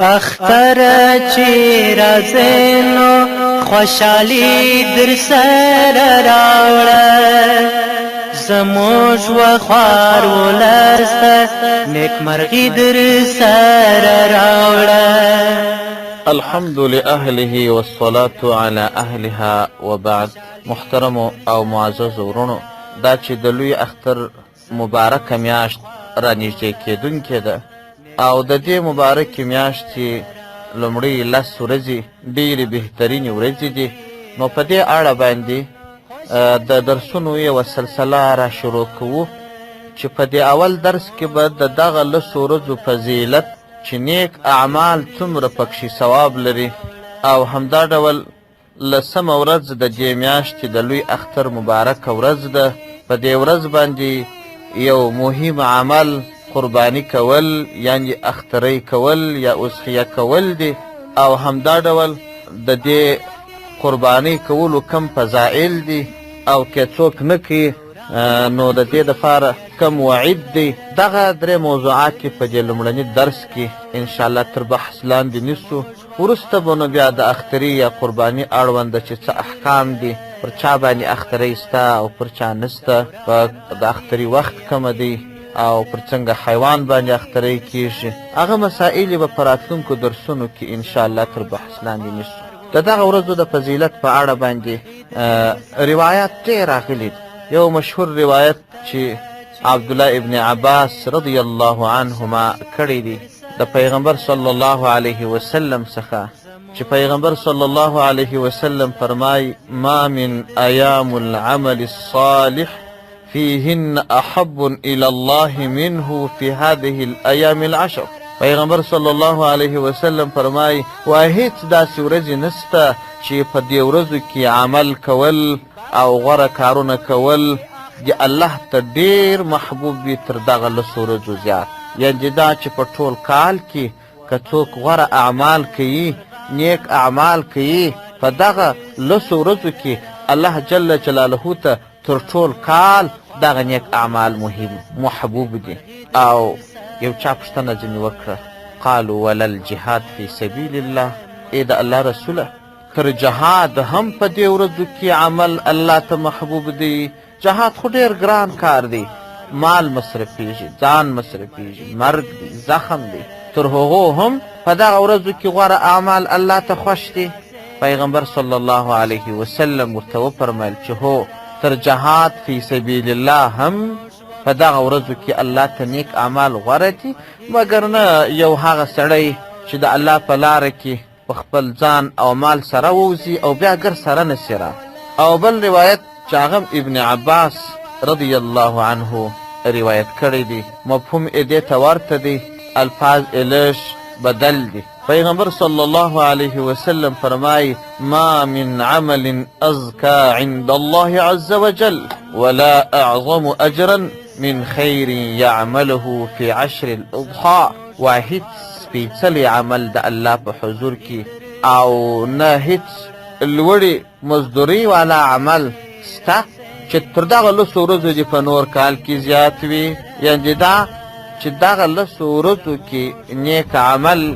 اختر چې راځي نو خوشالي در سره راوړه زموږ و خوار ولسته نیکمرغي در سره راوړه. الحمد لأهله والصلاة على أهلها وبعد. محترم او معزز ورونو، دا چې د لوی اختر مبارکه میاشت را نږدې کېدونکې ده او د دې مبارکې میاشتې لومړۍ 10 ورځې ډېرې بهترینې ورځې دي، نو په دې اړه باندې د درسونو یوه سلسله را شروع کوو چې په دې اول درس کې به د دغه 10 ورځو فضیلت چې نیک اعمال څومره پکښې ثواب لري او همدا ډول 10مه ورځ د دې میاشتې د لوی اختر مبارکه ورځ ده. په دې ورځ باندې یو مهم عمل قربانی کول یعنی اختری کول یا اضحیه کول دی او همدا ډول د دې قربانی کولو کم فضائل دي او که څوک نه کوي نو د دې دپاره کم وعید دی. دغه 3 موضوعات کې په دې لومړني درس کې انشاءالله تر بحث لاندې نیسو. وروسته به نو بیا د اختري یا قرباني اړونده چې څه احکام دي، پر چا باندې اختری سته او پر چا نسته، د اختري وخت کومه دی او پر څنګه حیوان باندې اختری کیږي، هغه مسائل به په راتلونکو درسونو کې انشاءالله تر بحث لاندې نیسو. د دغه ورځو د فضیلت په اړه باندې روایات ډېر راغلي دي. یو مشهور روایت چې عبدالله ابن عباس رضی الله عنهما کړی دی د پیغمبر صلی الله علیه وسلم څخه، چې پیغمبر صلی الله علیه وسلم فرمای ما من ایام العمل الصالح فيهن احب الى الله منه في هذه الايام العشر. پیغمبر صلی الله علیه وسلم فرمای واحد داسې ورځې نسته چې په دې ورځو کې عمل کول او غوره کارونه کول د الله ته ډېر محبوب وي تر دغه 10 ورځو زیات. یعنې دا چې په ټول کال کې که څوک غوره اعمال کوي، نیک اعمال کوي، په دغه 10 ورځو کې الله جل جلاله ته تر ټول کال دغه نیک اعمال محبوب دي. او یو چا پوښتنه ځینې وکړه، قالوا ولا الجهاد فی سبیل الله، ای د الله رسوله تر جهاد هم په دې ورځو کې عمل الله ته محبوب دی؟ جهاد خو ډېر ګران کار دی، مال مصرفیږي، ځان مصرفیږي، مرګ دی، زخم دی، تر هغو هم په دغه ورځو کې غوره اعمال الله ته خوښ دي؟ پیغمبر صلی الله علیه وسلم ورته وفرمیل چې هو، تر جهاد فی سبیل الله هم په دغه ورځو کې الله ته نیک اعمال غوره دي، مګر نه یو هغه سړی چې د الله په لاره کې په خپل ځان او مال سره ووځي او بیا ګر سره نسي را. او بل روایت چې هغه ابن عباس رضی الله عنه روایت کړی دی، مفهوم یې دې ته ورته دی، الفاظ یې لږ بدل دي. پیغمبر صلی الله علیه وسلم فرمای ما من عمل ازکا عند الله عز وجل ولا اعظم اجرا من خیر یعمله فی 10 الاضحى. واحد سپیڅلی عمل د الله په حضور کې او نه هیڅ لوړې مزدوري والا عمل سته چې تر دغه 10 ورځو دې په نور کال کې زیات وي. یعنې دا چې دغه 10 ورځو کې نیک عمل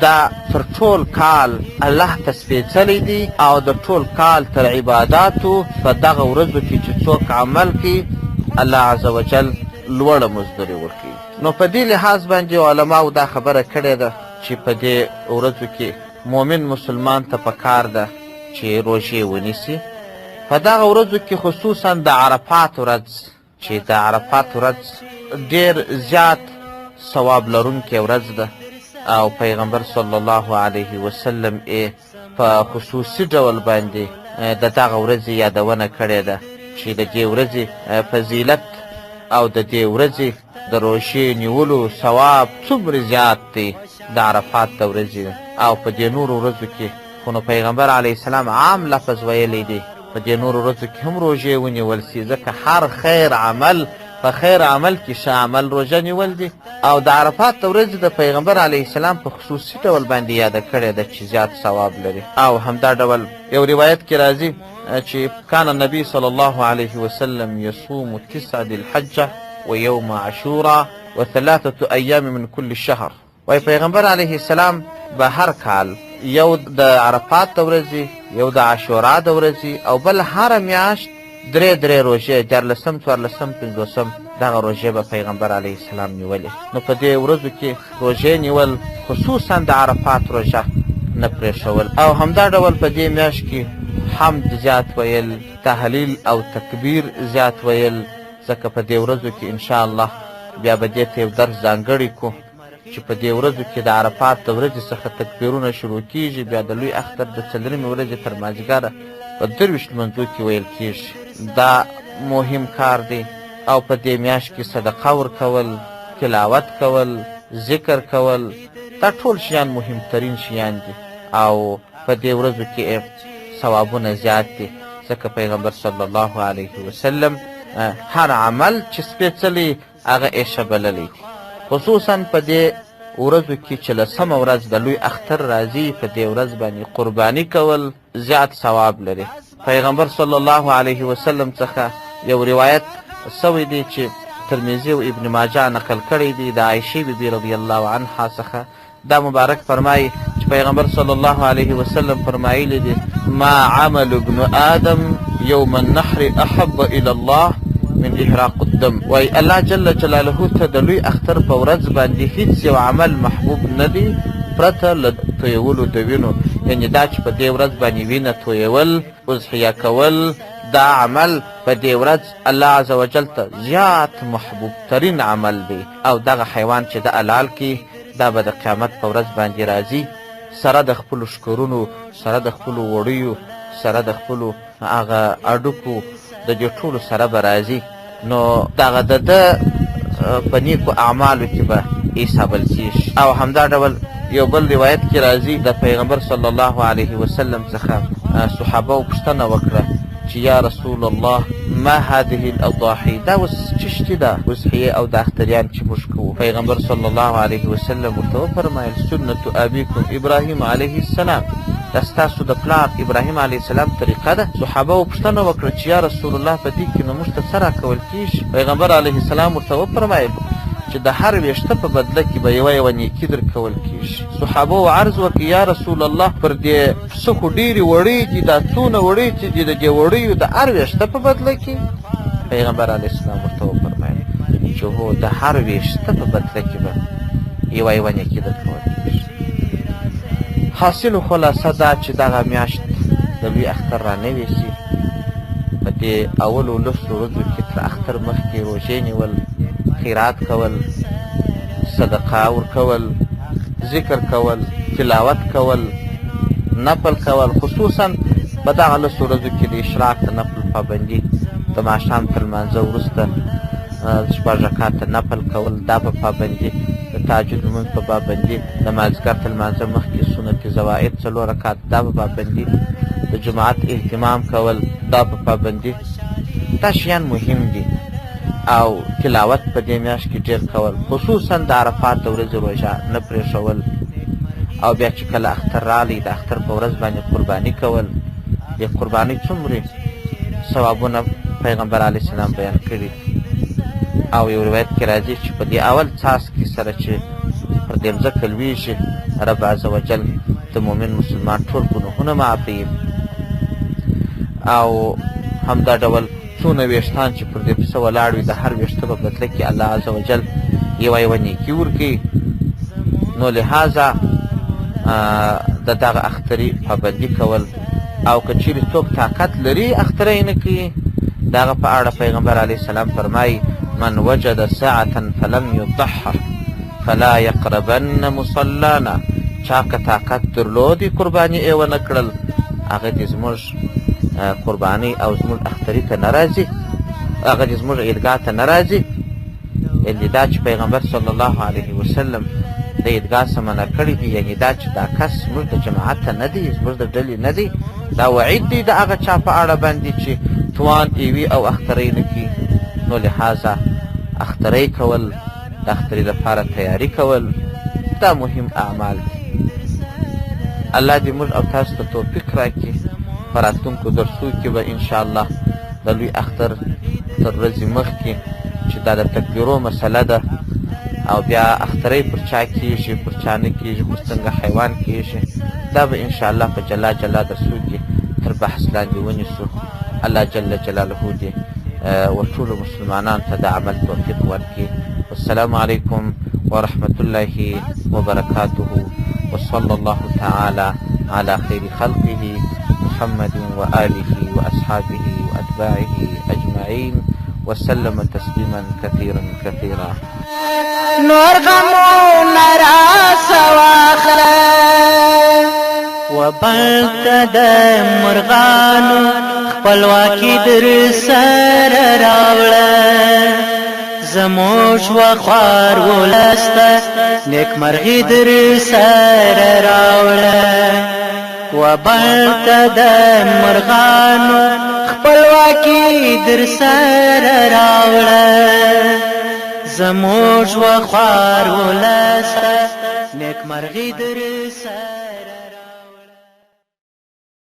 دا تر ټول کال الله ته سپیڅلی دی او د ټول کال تر عباداتو په دغه ورځو کې چې څوک عمل کوي الله عز وجل لوړه مزدوري ورکوي. نو په دې لحاظ باندې علماو دا خبره کړې ده چې په دې ورځو کې مؤمن مسلمان ته پکار ده چې روژې ونیسي. په دغه ورځو کې خصوصا د عرفات ورځ چې د عرفات ورځ ډېر زیات ثواب لرونکې ورځ ده او پیغمبر صلی الله علیه وسلم یې په خصوصي ډول باندې د دغه ورځې یادونه کړې ده چې د دې ورځې فضیلت او د دې ورځې د روژې نیولو ثواب څومره زیات دی د عرفات د ورځې. او په دې نورو ورځو کې خو نو پیغمبر علیه السلام عام لفظ ویلی دی، په دې نورو ورځو کې هم روژې ونیول سي، ځکه هر خیر عمل په خیر عمل کې ښه عمل روژه نیول دي. او د عرفات د ورځې د پیغمبر علیه السلام په خصوصي ډول باندې یاده کړې ده چې زیات ثواب لري. او همدا ډول یو روایت کې راځي چې کان النبي صلی الله علیه وسلم یصوم 9 ذی الحجه ويوم عاشوراء و3 ایام من كل شهر. وای پیغمبر علیه السلام به هر کال یو د عرفات د ورځې، یو د عاشورا د ورځې او بل هره میاشت درې روژې 14 14 15 دغه روژې به پیغمبر علیه السلام نیولې. نو په دې ورځو کې روژې نیول، خصوصا د عرفات روژه نه پرېښول، او همدا ډول په دې میاشت کې حمد زیات ویل، تهلیل او تکبیر زیات ویل، ځکه په دې ورځو کې انشاءالله بیا به دې ته یو درس ځانګړی کو چې په دې ورځو کې د عرفات د ورځې څخه تکبیرونه شروع کیږي، بیا د لوی اختر د 4مې ورځې تر مازدیګره په 23 لمانځو کې ویل کیږي. دا مهم کار دی. او په دې میاشت کې صدقه ورکول، تلاوت کول، ذکر کول، دا ټول شیان مهمترین شیان دي او په دې ورځو کې ثوابونه زیات دي، ځکه پیغمبر صلی الله علیه وسلم هر عمل چې سپېڅلی هغه عیشه بللی دي. خصوصا په دې ورځو کې چې 10مه ورځ د لوی اختر راځي، په دې ورځ باندې قرباني کول زیات ثواب لري. پیغمبر صلی الله علیه وسلم څخه یو روایت سوی دی چې ترمذي او ابن ماجه نقل کړی دی د عایشې بیبي رضی الله عنها څخه. دا مبارک فرمایي چې پیغمبر صلی الله علیه وسلم فرمایلی دی: ما عمل ابن آدم یوم النحر احب الى الله من احراق الدم. وای الله جل جلاله ته د لوی اختر په ورځ باندې هیڅ یو عمل محبوب نه دی پرته له تویولو د وینو، یعنې دا چې په دې ورځ باندې وینه تویول، اضحیه کول، دا عمل په دې ورځ الله عز وجل ته زیات محبوب ترین عمل دی. او دغه حیوان چې د حلال کی دا به د قیامت په ورځ باندې راځي، سره د خپلو شکرونو، سره د خپلو وړیو، سره د خپلو هغه اډوکو، د دې ټولو سره به راځي. نو دغه د ده په نیکو اعمالو کې به حسابل کېږي. او همدا ډول یو بل روایت کې راځي د پیغمبر صلی الله علیه وسلم څخه صحابه پوښتنه وکړه چې یا رسول الله ما هذه الاضاحي، دا اوس څه شی ده اضحیې او د اختریان چې موږ کوو؟ پیغمبر صلی الله علیه وسلم ورته وفرمایل سنت ابیکم ابراهیم علیه السلام، دا ستاسو د پلار ابراهیم علیه السلام طریقه ده. صحابه پوښتنه وکړه چې یا رسول الله په دې کې نو موږ ته څه راکول کیږي؟ پیغمبر علیه السلام ورته وفرمایل چې د هر ویشته په بدله کې به یوه نیکي درکول کیږي. صحابو عرض وکړ یا رسول الله پر دې پسه خو ډېرې وړۍ دي، دا څونه وړۍ چې دي د دې وړیو د هر ویشته په بدله کې؟ پیغمبر علیه السلام ورته وفرمایل چې هو د هر ویشته په بدله کې به یوه نیکي درکول کیږي. حاصل خلاصه دا چې دغه میاشت د لوی اختر رانوې سي، په دې اولو لسو ورځو کې تر اختر مخکې روژې نیول، خیرات کول، صدقه ورکول، ذکر کول، تلاوت کول، نفل کول. خصوصا په دغه لسو ورځو کې د اشراق د نفل پابندي، د ماښام تر لمانځه وروسته 6 رکعاته نفل کول، دا په پابندي، د تهجد لمونځ په پابندي، د مازدیګر تر لمانځه مخکې سنت زوائد 4 رکعات دا په پابندي، د جماعت اهتمام کول دا په پابندي. دا شیان مهم دي. او تلاوت په دې میاشت کې ډېر کول، خصوصا د عرفات د ورځې روژه نه پرېښول. او بیا چې کله اختر رالی د اختر په ورځ باندې قرباني کول. د قربانۍ څومره ثوابونه پیغمبر علیه السلام بیان کړي. او یو روایت کې راځي چې په دې اول څاڅکي سره چې پر دې مځکه لویږي، رب عز وجل د مؤمن مسلمان ټول ګناهونه معافوي. او همدا ډول څونه ویښتان چې پر دې پسه ولاړ وي، د هر ویښته په بدله کې الله عز وجل یوه نیکي ورکوي. نو لهذا د دغه اختري پابندي کول. او که چیرې څوک طاقت لري اختره یې نه کوي، د هغه په اړه پیغمبر علیه السلام فرمایي من وجد ساعة فلم يضحى فلا يقربن مصلانا. چا که طاقت درلودي قرباني یې ونه کړل، هغه دې زموږ قرباني او زموږ اختري ته نه راځي، هغه دې زموږ عیدګاه ته نه راځي. یعنې دا چې پیغمبر صلی الله علیه وسلم د عیدګاه څخه منع کړي دي، یعنې دا چې دا کس زموږ د جماعت ته نه دی، زموږ د ډلې نه دی. دا وعید دی د هغه چا په اړه باندې چې توان یې وي او اختری نه کړي. نو لهذا اختری کول، د اختري لپاره تیاری کول، دا مهم اعمال دي. الله دې موږ او تاسو ته توفیق راکړي. په راتلونکو درسو کې به انشاءالله د لوی اختر تر ورځې مخکې چې دا د تکبیرو مسله ده، او بیا اخترۍ پر چا کېږي پر چا نه کېږي پر څنګه حیوان کېږي دا به انشاءالله په جلا جلا درسو کې تر بحث لاندې ونیسو الله جل جلاله دې وټولو مسلمانانو ته د عمل توفیق ورکړي والسلام علیکم ورحمة الله وبركاته وصلى الله تعالى على خير خلقه محمد وآله وأصحابه وأتباعه أجمعين وسلم تسليما كثيرا كثيرا نور غمون راس واخله وبلت د مرغانو خپلواکي در سره راوړه زموږ وخوار ولسته نیکمرغي در سره راوړه وبلت د مرغانو خپلواکي در سره راوړه زموږ وخوار ولسته نیکمرغي در سره